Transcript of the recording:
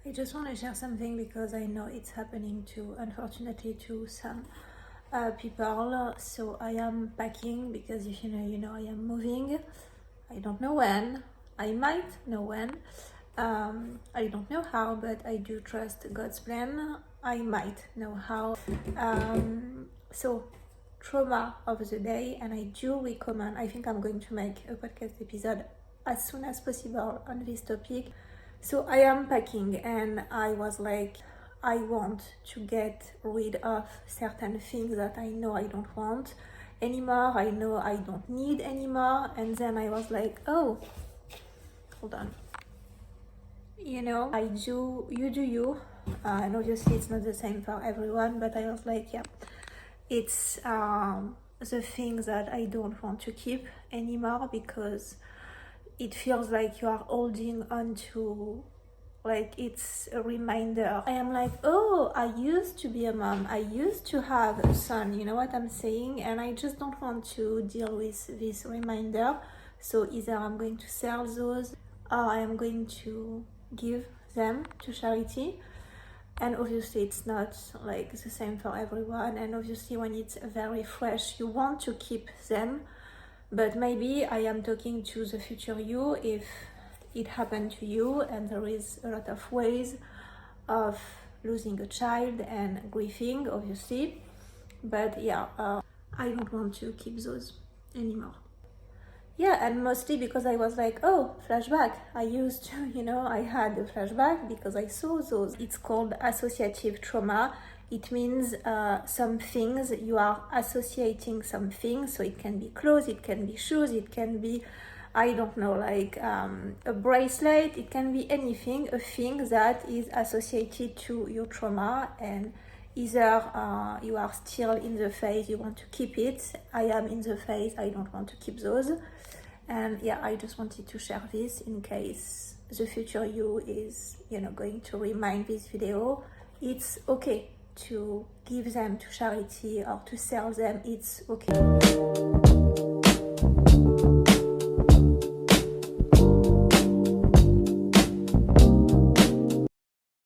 I just want to share something because I know it's happening to, unfortunately, to some people. So I am packing because if you know I am moving. I don't know when. I might know when. I don't know how, but I do trust God's plan. I might know how. So trauma of the day, and I do recommend. I think I'm going to make a podcast episode as soon as possible on this topic. So I am packing and I was like, I want to get rid of certain things that I know I don't want anymore, I know I don't need anymore. And then I was like, oh, hold on. You know, you do you. And obviously it's not the same for everyone, but I was like, yeah, it's the things that I don't want to keep anymore because it feels like you are holding on to, like it's a reminder. I am like, oh, I used to be a mom, I used to have a son, you know what I'm saying? And I just don't want to deal with this reminder. So either I'm going to sell those or I am going to give them to charity. And obviously it's not like the same for everyone, and obviously when it's very fresh you want to keep them. But maybe I am talking to the future you if it happened to you, and there is a lot of ways of losing a child and grieving, obviously. But yeah, I don't want to keep those anymore. Yeah, and mostly because I was like, oh, flashback. I used to, I had a flashback because I saw those. It's called associative trauma. It means some things, you are associating some things. So it can be clothes, it can be shoes, it can be, I don't know, like a bracelet, it can be anything, a thing that is associated to your trauma. And either you are still in the phase, you want to keep it. I am in the phase, I don't want to keep those. And yeah, I just wanted to share this in case the future you is, going to remind this video. It's okay to give them to charity or to sell them. It's okay.